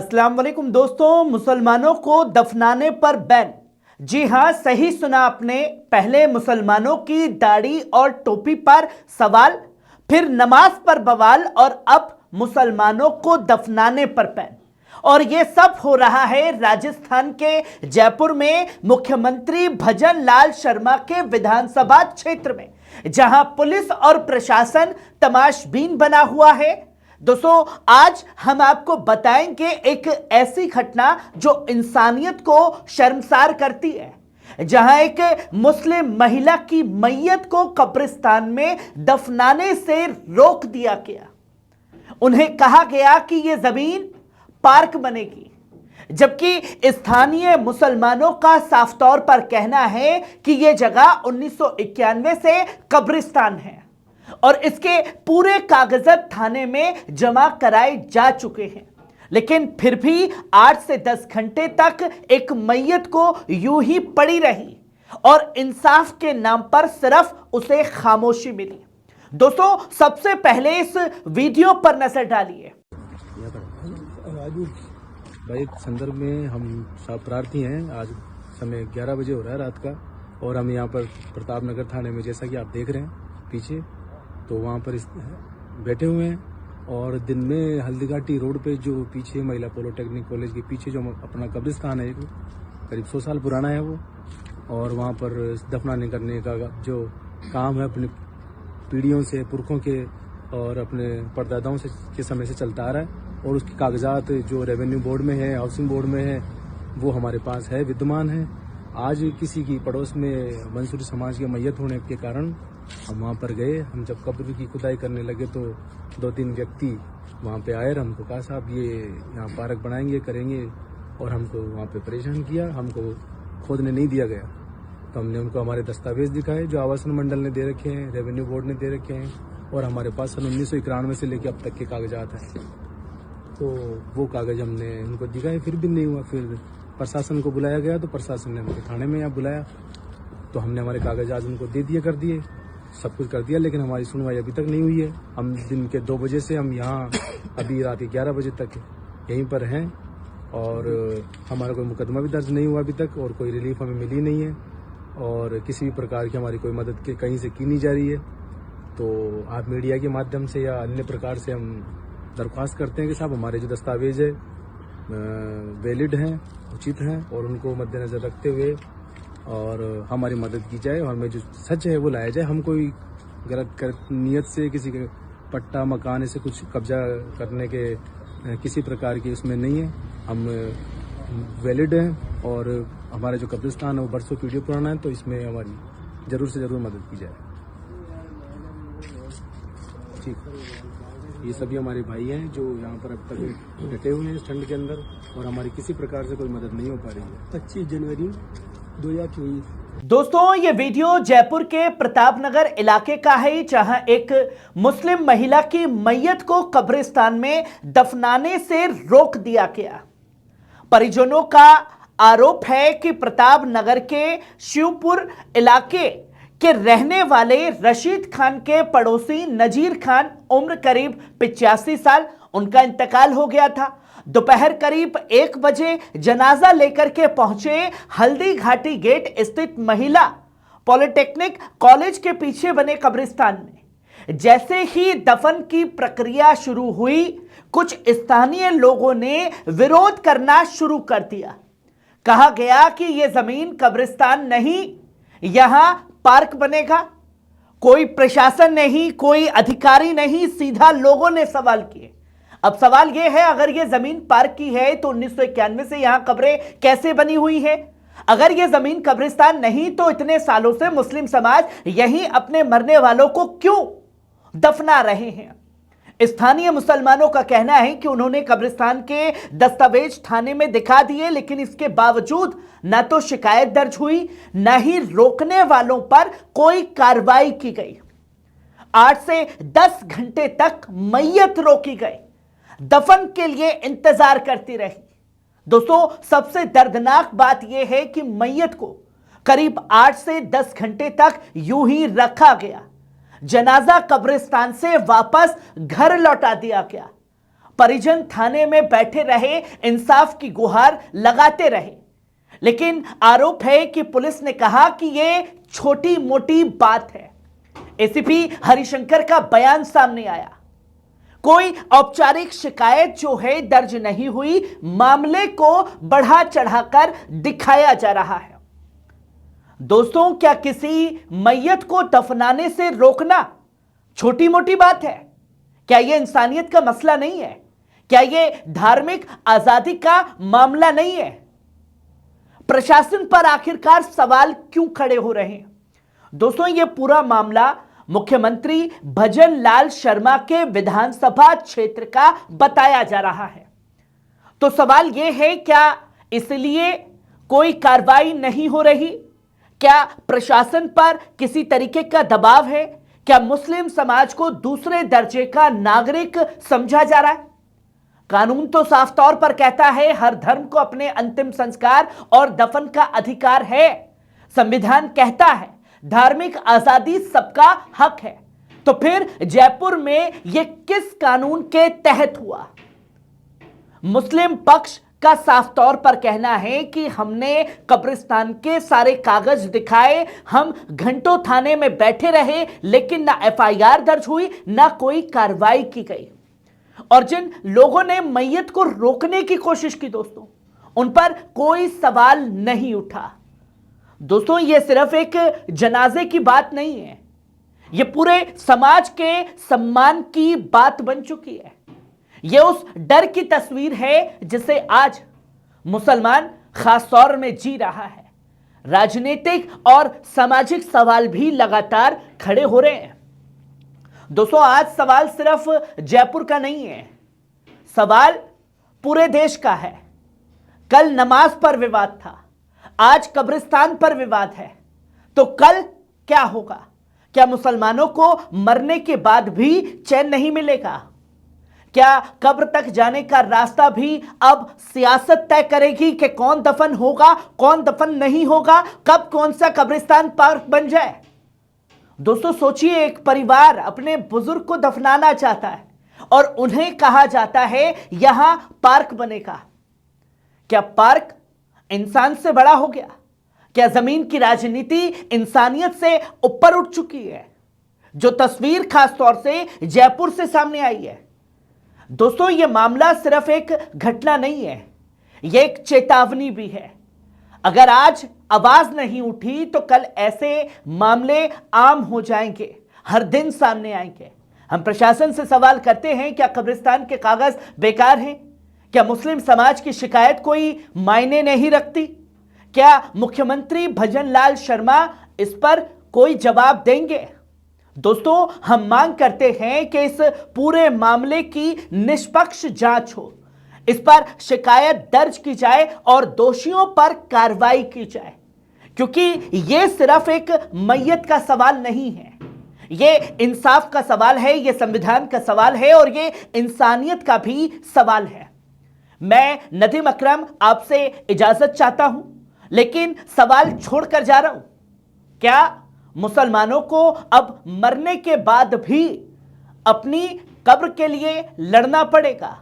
अस्सलाम वालेकुम दोस्तों, मुसलमानों को दफनाने पर बैन। जी हां, सही सुना आपने। पहले मुसलमानों की दाढ़ी और टोपी पर सवाल, फिर नमाज पर बवाल और अब मुसलमानों को दफनाने पर बैन। और यह सब हो रहा है राजस्थान के जयपुर में मुख्यमंत्री भजन लाल शर्मा के विधानसभा क्षेत्र में, जहां पुलिस और प्रशासन तमाशबीन बना हुआ है। दोस्तों, आज हम आपको बताएंगे एक ऐसी घटना जो इंसानियत को शर्मसार करती है, जहां एक मुस्लिम महिला की मैयत को कब्रिस्तान में दफनाने से रोक दिया गया। उन्हें कहा गया कि यह जमीन पार्क बनेगी, जबकि स्थानीय मुसलमानों का साफ तौर पर कहना है कि यह जगह 1991 से कब्रिस्तान है और इसके पूरे कागजात थाने में जमा कराए जा चुके हैं। लेकिन फिर भी 8 से 10 घंटे तक एक मैयत को यूं ही पड़ी रही और इंसाफ के नाम पर सिर्फ उसे खामोशी मिली। दोस्तों, सबसे पहले इस वीडियो पर नजर डालिए। भाई, एक संदर्भ में हम सब प्रार्थी हैं। आज समय 11 बजे हो रहा है रात का और हम यहाँ पर प्रताप नगर थाने में, जैसा कि आप देख रहे हैं पीछे, तो वहाँ पर बैठे हुए हैं। और दिन में हल्दीघाटी रोड पे जो पीछे महिला पॉलिटेक्निक कॉलेज के पीछे जो अपना कब्रिस्तान है, एक करीब 100 साल पुराना है वो, और वहाँ पर दफनाने करने का जो काम है अपनी पीढ़ियों से, पुरखों के और अपने परदादाओं से के समय से चलता आ रहा है। और उसके कागजात जो रेवेन्यू बोर्ड में है, हाउसिंग बोर्ड में है, वो हमारे पास है, विद्यमान है। आज किसी की पड़ोस में मंसूरी समाज के मैयत होने के कारण हम वहाँ पर गए। हम जब कब्र की खुदाई करने लगे तो 2-3 व्यक्ति वहाँ पे आए और हमको कहा, साहब ये यहाँ पार्क बनाएंगे, करेंगे, और हमको वहाँ पे परेशान किया। हमको खोदने नहीं दिया गया। तो हमने उनको हमारे दस्तावेज दिखाए जो आवासन मंडल ने दे रखे हैं, रेवेन्यू बोर्ड ने दे रखे हैं, और हमारे पास सन 1991 से लेकर अब तक के कागजात हैं। तो वो कागज हमने उनको दिखाए, फिर भी नहीं हुआ। फिर प्रशासन को बुलाया गया तो प्रशासन ने हमको थाने में यहाँ बुलाया, तो हमने हमारे कागजात उनको दे दिए, कर दिए, सब कुछ कर दिया, लेकिन हमारी सुनवाई अभी तक नहीं हुई है। हम दिन के 2 बजे से हम यहाँ अभी रात के 11 बजे तक यहीं पर हैं और हमारा कोई मुकदमा भी दर्ज नहीं हुआ अभी तक, और कोई रिलीफ हमें मिली नहीं है, और किसी भी प्रकार की हमारी कोई मदद के कहीं से की नहीं जा रही है। तो आप मीडिया के माध्यम से या अन्य प्रकार से हम दरख्वास्त करते हैं कि साहब हमारे जो दस्तावेज है वैलिड हैं, उचित हैं, और उनको मद्देनजर रखते हुए और हमारी मदद की जाए और हमें जो सच है वो लाया जाए। हम कोई गलत नियत से किसी के पट्टा मकान से कुछ कब्जा करने के किसी प्रकार की उसमें नहीं है। हम वैलिड हैं और हमारा जो कब्रिस्तान है वो बरसों पीढ़ियों पुराना है, तो इसमें हमारी जरूर से जरूर मदद की जाए। ठीक, ये सभी हमारे भाई हैं जो यहाँ पर अब तक डटे हुए हैं इस ठंड के अंदर, और हमारी किसी प्रकार से कोई मदद नहीं हो पा रही है। 25 जनवरी 2024। दोस्तों, ये वीडियो जयपुर के प्रताप नगर इलाके का है, जहां एक मुस्लिम महिला की मैयत को कब्रिस्तान में दफनाने से रोक दिया गया। परिजनों का आरोप है कि प्रताप नगर के शिवपुर इलाके के रहने वाले रशीद खान के पड़ोसी नजीर खान, उम्र करीब 85 साल, उनका इंतकाल हो गया था। दोपहर करीब 1 बजे जनाजा लेकर के पहुंचे हल्दी घाटी गेट स्थित महिला पॉलिटेक्निक कॉलेज के पीछे बने कब्रिस्तान में। जैसे ही दफन की प्रक्रिया शुरू हुई, कुछ स्थानीय लोगों ने विरोध करना शुरू कर दिया। कहा गया कि यह जमीन कब्रिस्तान नहीं, यहां पार्क बनेगा। कोई प्रशासन नहीं, कोई अधिकारी नहीं, सीधा लोगों ने सवाल किए। अब सवाल यह है, अगर यह जमीन पार्क की है तो 1991 से यहां कब्रें कैसे बनी हुई है? अगर यह जमीन कब्रिस्तान नहीं तो इतने सालों से मुस्लिम समाज यहीं अपने मरने वालों को क्यों दफना रहे हैं? स्थानीय मुसलमानों का कहना है कि उन्होंने कब्रिस्तान के दस्तावेज थाने में दिखा दिए, लेकिन इसके बावजूद न तो शिकायत दर्ज हुई, न ही रोकने वालों पर कोई कार्रवाई की गई। 8 से 10 घंटे तक मैयत रोकी गई, दफन के लिए इंतजार करती रही। दोस्तों, सबसे दर्दनाक बात यह है कि मैयत को करीब 8 से 10 घंटे तक यूं ही रखा गया। जनाजा कब्रिस्तान से वापस घर लौटा दिया गया। परिजन थाने में बैठे रहे, इंसाफ की गुहार लगाते रहे। लेकिन आरोप है कि पुलिस ने कहा कि यह छोटी मोटी बात है। एसीपी हरिशंकर का बयान सामने आया, कोई औपचारिक शिकायत जो है दर्ज नहीं हुई, मामले को बढ़ा चढ़ाकर दिखाया जा रहा है। दोस्तों, क्या किसी मैयत को दफनाने से रोकना छोटी मोटी बात है? क्या यह इंसानियत का मसला नहीं है? क्या यह धार्मिक आजादी का मामला नहीं है? प्रशासन पर आखिरकार सवाल क्यों खड़े हो रहे हैं? दोस्तों, यह पूरा मामला मुख्यमंत्री भजन लाल शर्मा के विधानसभा क्षेत्र का बताया जा रहा है। तो सवाल यह है, क्या इसलिए कोई कार्रवाई नहीं हो रही? क्या प्रशासन पर किसी तरीके का दबाव है? क्या मुस्लिम समाज को दूसरे दर्जे का नागरिक समझा जा रहा है? कानून तो साफ तौर पर कहता है हर धर्म को अपने अंतिम संस्कार और दफन का अधिकार है। संविधान कहता है धार्मिक आजादी सबका हक है। तो फिर जयपुर में यह किस कानून के तहत हुआ? मुस्लिम पक्ष का साफ तौर पर कहना है कि हमने कब्रिस्तान के सारे कागज दिखाए, हम घंटों थाने में बैठे रहे, लेकिन ना एफआईआर दर्ज हुई, ना कोई कार्रवाई की गई। और जिन लोगों ने मैयत को रोकने की कोशिश की दोस्तों, उन पर कोई सवाल नहीं उठा। दोस्तों, यह सिर्फ एक जनाजे की बात नहीं है, यह पूरे समाज के सम्मान की बात बन चुकी है। यह उस डर की तस्वीर है जिसे आज मुसलमान खास तौर में जी रहा है। राजनीतिक और सामाजिक सवाल भी लगातार खड़े हो रहे हैं। दोस्तों, आज सवाल सिर्फ जयपुर का नहीं है, सवाल पूरे देश का है। कल नमाज पर विवाद था, आज कब्रिस्तान पर विवाद है, तो कल क्या होगा? क्या मुसलमानों को मरने के बाद भी चैन नहीं मिलेगा? क्या कब्र तक जाने का रास्ता भी अब सियासत तय करेगी कि कौन दफन होगा, कौन दफन नहीं होगा, कब कौन सा कब्रिस्तान पार्क बन जाए? दोस्तों, सोचिए, एक परिवार अपने बुजुर्ग को दफनाना चाहता है और उन्हें कहा जाता है यहां पार्क बनेगा। क्या पार्क इंसान से बड़ा हो गया? क्या जमीन की राजनीति इंसानियत से ऊपर उठ चुकी है? जो तस्वीर खास तौर से जयपुर से सामने आई है दोस्तों, यह मामला सिर्फ एक घटना नहीं है, यह एक चेतावनी भी है। अगर आज आवाज नहीं उठी तो कल ऐसे मामले आम हो जाएंगे, हर दिन सामने आएंगे। हम प्रशासन से सवाल करते हैं, क्या कब्रिस्तान के कागज बेकार हैं? क्या मुस्लिम समाज की शिकायत कोई मायने नहीं रखती? क्या मुख्यमंत्री भजन लाल शर्मा इस पर कोई जवाब देंगे? दोस्तों, हम मांग करते हैं कि इस पूरे मामले की निष्पक्ष जांच हो, इस पर शिकायत दर्ज की जाए और दोषियों पर कार्रवाई की जाए, क्योंकि यह सिर्फ एक मैयत का सवाल नहीं है, यह इंसाफ का सवाल है, यह संविधान का सवाल है और यह इंसानियत का भी सवाल है। मैं नदीम अकरम आपसे इजाजत चाहता हूं, लेकिन सवाल छोड़कर जा रहा हूं, क्या मुसलमानों को अब मरने के बाद भी अपनी कब्र के लिए लड़ना पड़ेगा?